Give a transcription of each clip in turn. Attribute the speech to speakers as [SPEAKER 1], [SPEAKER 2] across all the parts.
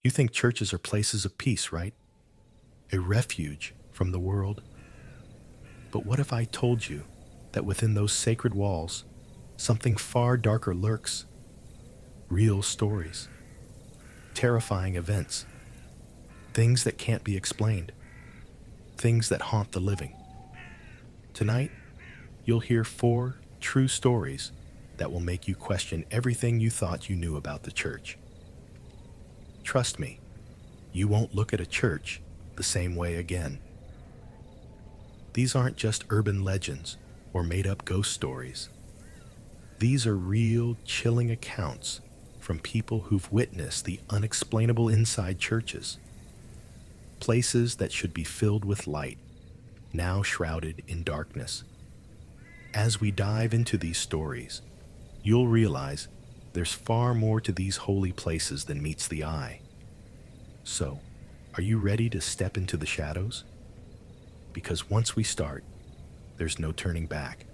[SPEAKER 1] You think churches are places of peace, right? A refuge from the world. But what if I told you that within those sacred walls, something far darker lurks? Real stories, terrifying events, things that can't be explained, things that haunt the living. Tonight, you'll hear 4 true stories that will make you question everything you thought you knew about the church. Trust me, you won't look at a church the same way again. These aren't just urban legends or made-up ghost stories. These are real, chilling accounts from people who've witnessed the unexplainable inside churches. Places that should be filled with light, now shrouded in darkness. As we dive into these stories, you'll realize there's far more to these holy places than meets the eye. So, are you ready to step into the shadows? Because once we start, there's no turning back.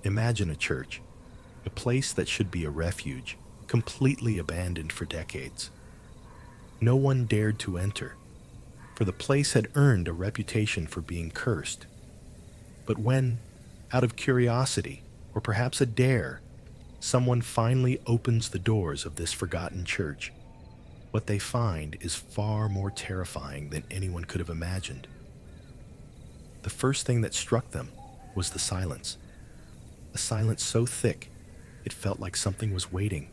[SPEAKER 1] Imagine a church, a place that should be a refuge, completely abandoned for decades. No one dared to enter, for the place had earned a reputation for being cursed. But when, out of curiosity, or perhaps a dare, someone finally opens the doors of this forgotten church, what they find is far more terrifying than anyone could have imagined. The first thing that struck them was the silence. A silence so thick, it felt like something was waiting,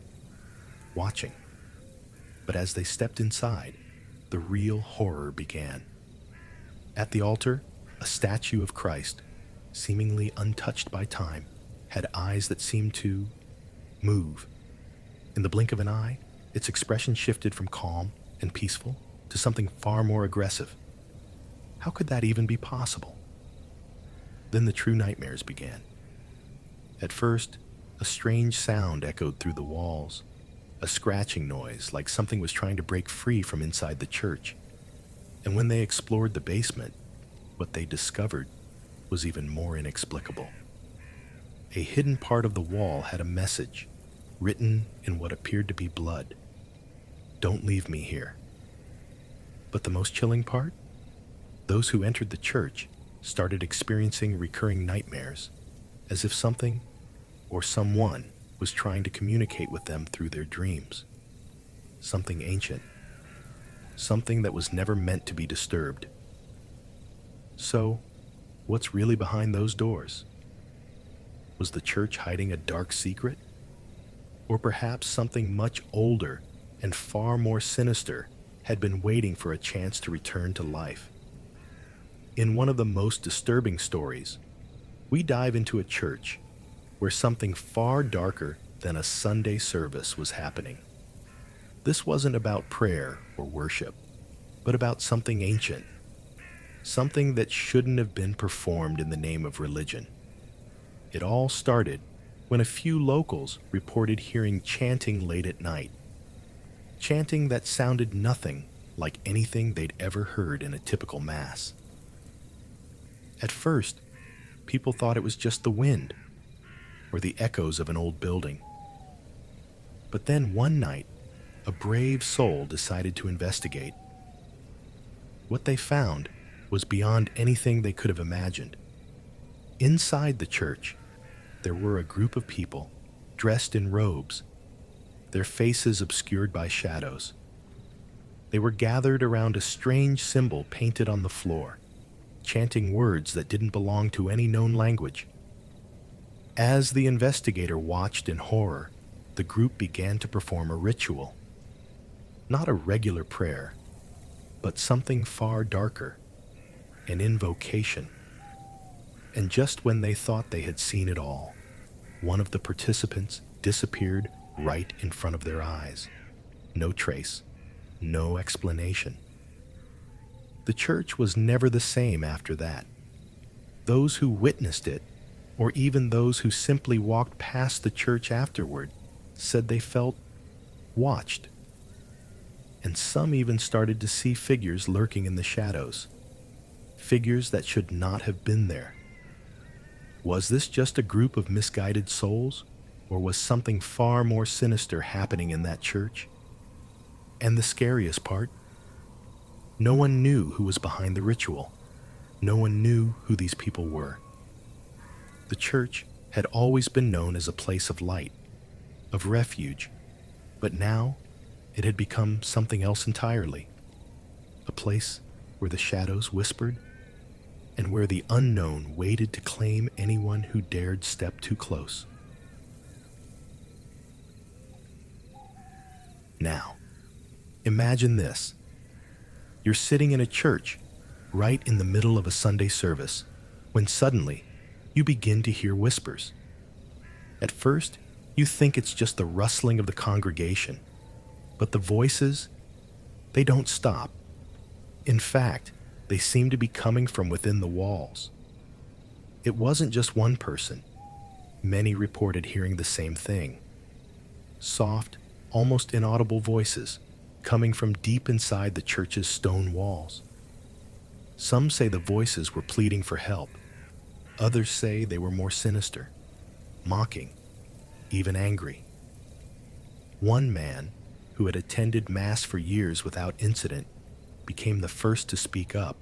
[SPEAKER 1] watching. But as they stepped inside, the real horror began. At the altar, a statue of Christ, seemingly untouched by time, had eyes that seemed to move. In the blink of an eye, its expression shifted from calm and peaceful to something far more aggressive. How could that even be possible? Then the true nightmares began. At first, a strange sound echoed through the walls, a scratching noise like something was trying to break free from inside the church. And when they explored the basement, what they discovered was even more inexplicable. A hidden part of the wall had a message, written in what appeared to be blood. "Don't leave me here." But the most chilling part? Those who entered the church started experiencing recurring nightmares, as if something or someone was trying to communicate with them through their dreams. Something ancient. Something that was never meant to be disturbed. So, what's really behind those doors? Was the church hiding a dark secret? Or perhaps something much older and far more sinister had been waiting for a chance to return to life? In one of the most disturbing stories, we dive into a church where something far darker than a Sunday service was happening. This wasn't about prayer or worship, but about something ancient, something that shouldn't have been performed in the name of religion. It all started when a few locals reported hearing chanting late at night, chanting that sounded nothing like anything they'd ever heard in a typical mass. At first, people thought it was just the wind or the echoes of an old building. But then one night, a brave soul decided to investigate. What they found was beyond anything they could have imagined. Inside the church, there were a group of people dressed in robes, their faces obscured by shadows. They were gathered around a strange symbol painted on the floor, chanting words that didn't belong to any known language. As the investigator watched in horror, the group began to perform a ritual. Not a regular prayer, but something far darker, an invocation. And just when they thought they had seen it all, one of the participants disappeared right in front of their eyes. No trace, no explanation. The church was never the same after that. Those who witnessed it, or even those who simply walked past the church afterward, said they felt watched. And some even started to see figures lurking in the shadows, figures that should not have been there. Was this just a group of misguided souls, or was something far more sinister happening in that church? And the scariest part, no one knew who was behind the ritual. No one knew who these people were. The church had always been known as a place of light, of refuge, but now it had become something else entirely. A place where the shadows whispered and where the unknown waited to claim anyone who dared step too close. Now, imagine this. You're sitting in a church right in the middle of a Sunday service when suddenly you begin to hear whispers. At first, you think it's just the rustling of the congregation, but the voices, they don't stop. In fact, they seem to be coming from within the walls. It wasn't just one person. Many reported hearing the same thing. Soft, almost inaudible voices coming from deep inside the church's stone walls. Some say the voices were pleading for help. Others say they were more sinister, mocking, even angry. One man, who had attended Mass for years without incident, became the first to speak up.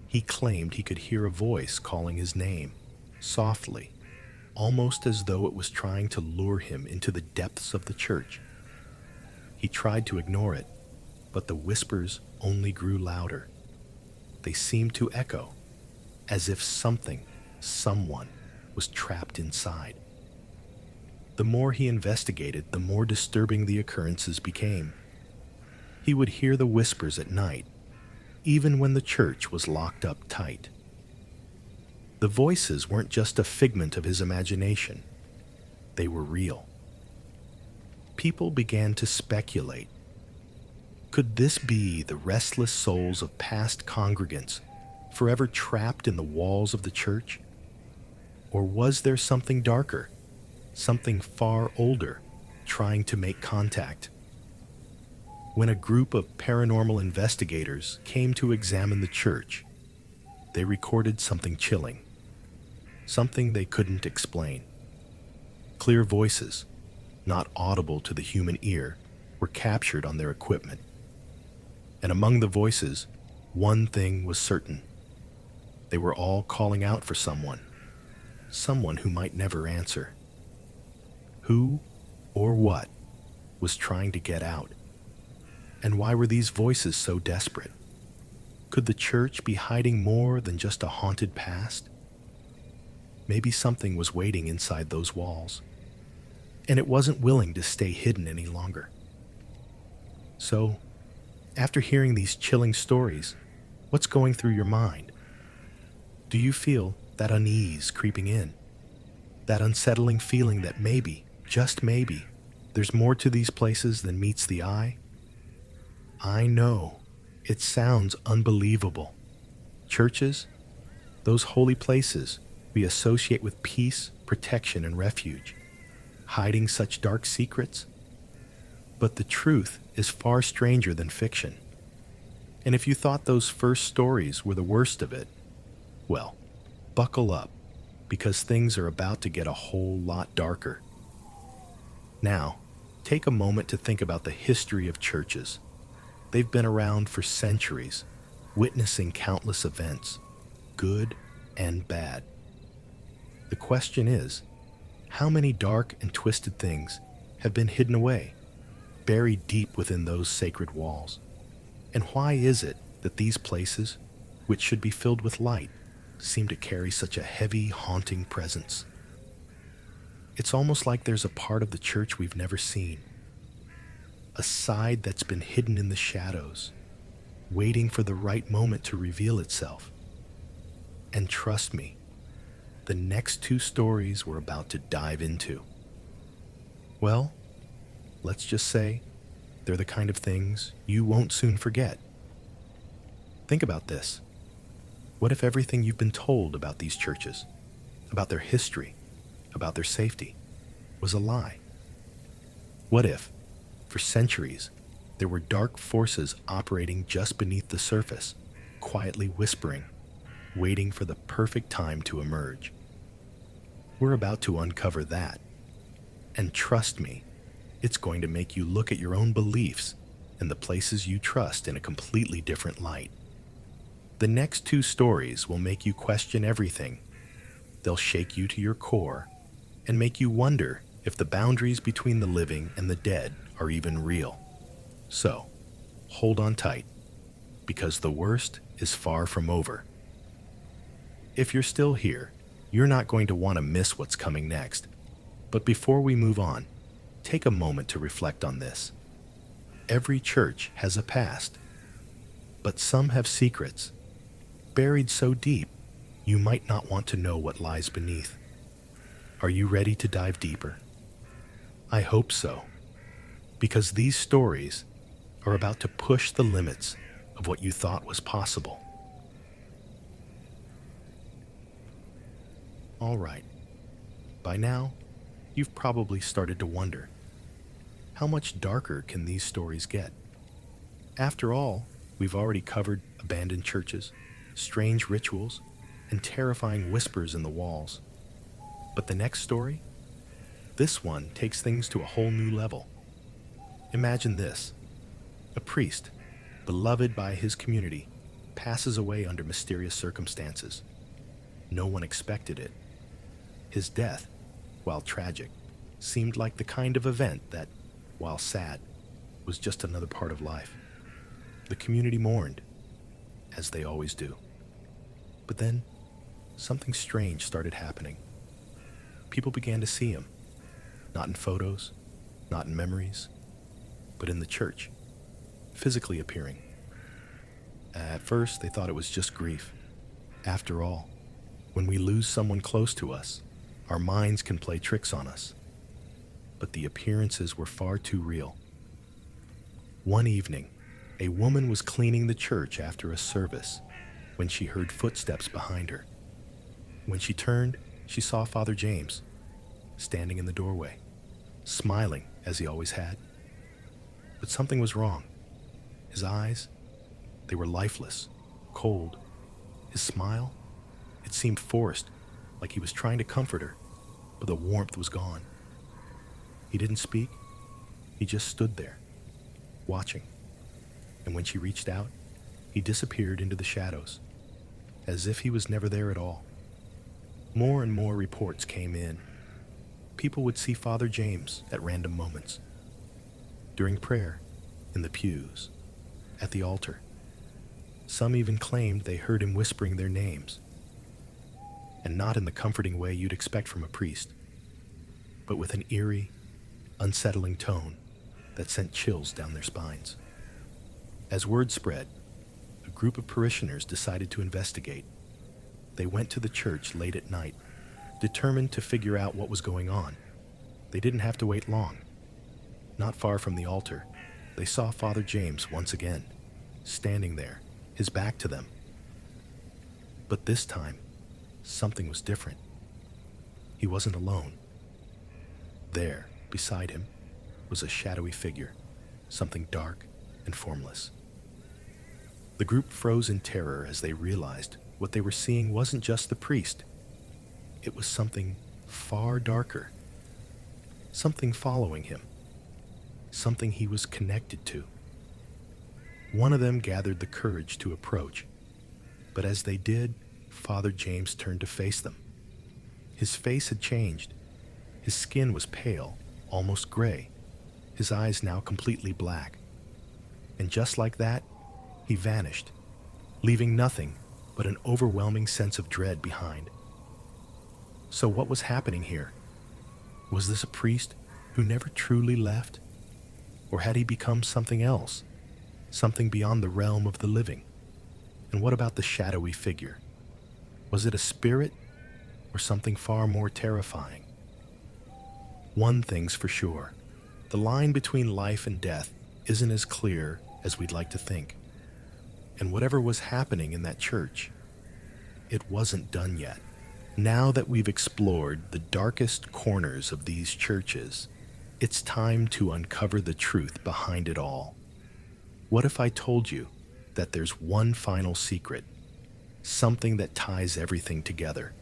[SPEAKER 1] He claimed he could hear a voice calling his name, softly, almost as though it was trying to lure him into the depths of the church. He tried to ignore it, but the whispers only grew louder. They seemed to echo, as if someone was trapped inside. The more he investigated, the more disturbing the occurrences became. He would hear the whispers at night, even when the church was locked up tight. The voices weren't just a figment of his imagination. They were real. People began to speculate. Could this be the restless souls of past congregants, forever trapped in the walls of the church? Or was there something darker, something far older, trying to make contact? When a group of paranormal investigators came to examine the church, they recorded something chilling, something they couldn't explain. Clear voices, not audible to the human ear, were captured on their equipment. And among the voices, one thing was certain. They were all calling out for someone who might never answer. Who or what was trying to get out? And why were these voices so desperate? Could the church be hiding more than just a haunted past? Maybe something was waiting inside those walls, and it wasn't willing to stay hidden any longer. So, after hearing these chilling stories, what's going through your mind? Do you feel that unease creeping in? That unsettling feeling that maybe, just maybe, there's more to these places than meets the eye? I know, it sounds unbelievable. Churches, those holy places we associate with peace, protection, and refuge, hiding such dark secrets? But the truth is far stranger than fiction. And if you thought those first stories were the worst of it, well, buckle up, because things are about to get a whole lot darker. Now, take a moment to think about the history of churches. They've been around for centuries, witnessing countless events, good and bad. The question is, how many dark and twisted things have been hidden away, buried deep within those sacred walls? And why is it that these places, which should be filled with light, seem to carry such a heavy, haunting presence? It's almost like there's a part of the church we've never seen, a side that's been hidden in the shadows, waiting for the right moment to reveal itself. And trust me, the next two stories we're about to dive into, well, let's just say they're the kind of things you won't soon forget. Think about this. What if everything you've been told about these churches, about their history, about their safety, was a lie? What if, for centuries, there were dark forces operating just beneath the surface, quietly whispering, waiting for the perfect time to emerge? We're about to uncover that. And trust me, it's going to make you look at your own beliefs and the places you trust in a completely different light. The next two stories will make you question everything. They'll shake you to your core and make you wonder if the boundaries between the living and the dead are even real. So, hold on tight, because the worst is far from over. If you're still here, you're not going to want to miss what's coming next. But before we move on, take a moment to reflect on this. Every church has a past, but some have secrets, buried so deep you might not want to know what lies beneath. Are you ready to dive deeper? I hope so, because these stories are about to push the limits of what you thought was possible. All right, by now, you've probably started to wonder, how much darker can these stories get? After all, we've already covered abandoned churches, strange rituals, and terrifying whispers in the walls. But the next story? This one takes things to a whole new level. Imagine this. A priest, beloved by his community, passes away under mysterious circumstances. No one expected it. His death, while tragic, seemed like the kind of event that, while sad, was just another part of life. The community mourned, as they always do. But then, something strange started happening. People began to see him, not in photos, not in memories, but in the church, physically appearing. At first, they thought it was just grief. After all, when we lose someone close to us, our minds can play tricks on us. But the appearances were far too real. One evening, a woman was cleaning the church after a service when she heard footsteps behind her. When she turned, she saw Father James standing in the doorway, smiling as he always had. But something was wrong. His eyes, they were lifeless, cold. His smile, it seemed forced, like he was trying to comfort her, but the warmth was gone. He didn't speak. He just stood there, watching. And when she reached out, he disappeared into the shadows, as if he was never there at all. More and more reports came in. People would see Father James at random moments. During prayer, in the pews, at the altar. Some even claimed they heard him whispering their names. And not in the comforting way you'd expect from a priest, but with an eerie, unsettling tone that sent chills down their spines. As word spread, a group of parishioners decided to investigate. They went to the church late at night, determined to figure out what was going on. They didn't have to wait long. Not far from the altar, they saw Father James once again, standing there, his back to them. But this time, something was different. He wasn't alone. There, beside him, was a shadowy figure, something dark and formless. The group froze in terror as they realized what they were seeing wasn't just the priest. It was something far darker, something following him, something he was connected to. One of them gathered the courage to approach, but as they did, Father James turned to face them. His face had changed. His skin was pale, almost gray, his eyes now completely black. And just like that, he vanished, leaving nothing but an overwhelming sense of dread behind. So what was happening here? Was this a priest who never truly left? Or had he become something else, something beyond the realm of the living? And what about the shadowy figure? Was it a spirit or something far more terrifying? One thing's for sure. The line between life and death isn't as clear as we'd like to think. And whatever was happening in that church, it wasn't done yet. Now that we've explored the darkest corners of these churches, it's time to uncover the truth behind it all. What if I told you that there's one final secret, something that ties everything together,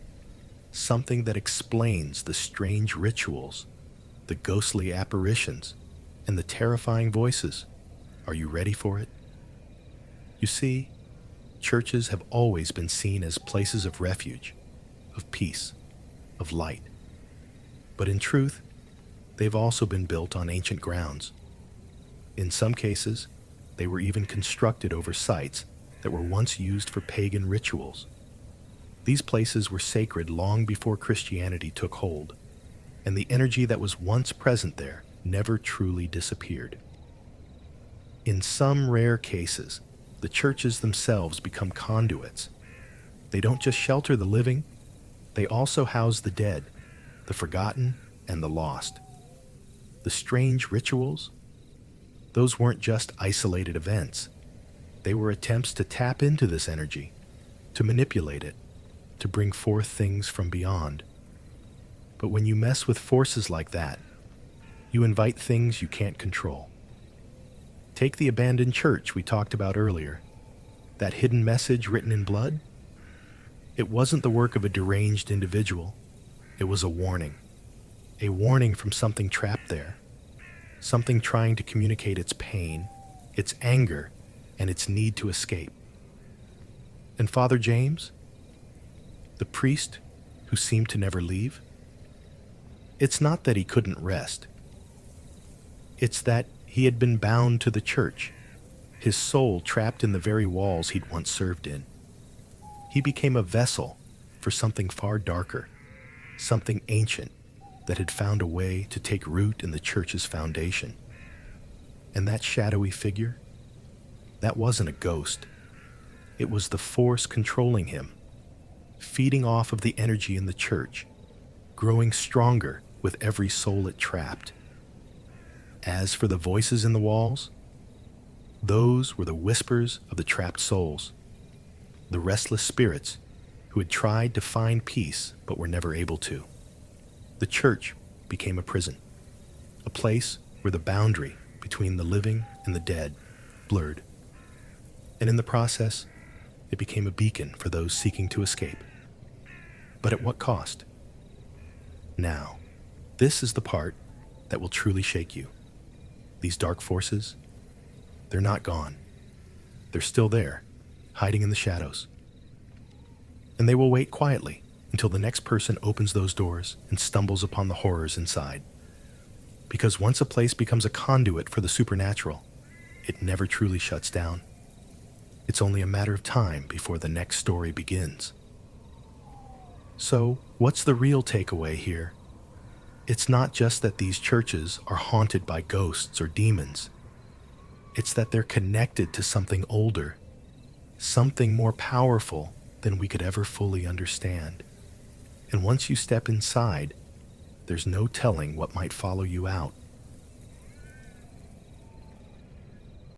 [SPEAKER 1] something that explains the strange rituals, the ghostly apparitions, and the terrifying voices? Are you ready for it? You see, churches have always been seen as places of refuge, of peace, of light. But in truth, they've also been built on ancient grounds. In some cases, they were even constructed over sites that were once used for pagan rituals. These places were sacred long before Christianity took hold, and the energy that was once present there never truly disappeared. In some rare cases, the churches themselves become conduits. They don't just shelter the living, they also house the dead, the forgotten, and the lost. The strange rituals, those weren't just isolated events. They were attempts to tap into this energy, to manipulate it, to bring forth things from beyond. But when you mess with forces like that, you invite things you can't control. Take the abandoned church we talked about earlier. That hidden message written in blood? It wasn't the work of a deranged individual. It was a warning. A warning from something trapped there. Something trying to communicate its pain, its anger, and its need to escape. And Father James, the priest who seemed to never leave, it's not that he couldn't rest. It's that he had been bound to the church, his soul trapped in the very walls he'd once served in. He became a vessel for something far darker, something ancient that had found a way to take root in the church's foundation. And that shadowy figure, that wasn't a ghost. It was the force controlling him, feeding off of the energy in the church, growing stronger with every soul it trapped. As for the voices in the walls, those were the whispers of the trapped souls, the restless spirits who had tried to find peace but were never able to. The church became a prison, a place where the boundary between the living and the dead blurred. And in the process, it became a beacon for those seeking to escape. But at what cost? Now, this is the part that will truly shake you. These dark forces, they're not gone. They're still there, hiding in the shadows. And they will wait quietly until the next person opens those doors and stumbles upon the horrors inside. Because once a place becomes a conduit for the supernatural, it never truly shuts down. It's only a matter of time before the next story begins. So, what's the real takeaway here? It's not just that these churches are haunted by ghosts or demons. It's that they're connected to something older, something more powerful than we could ever fully understand. And once you step inside, there's no telling what might follow you out.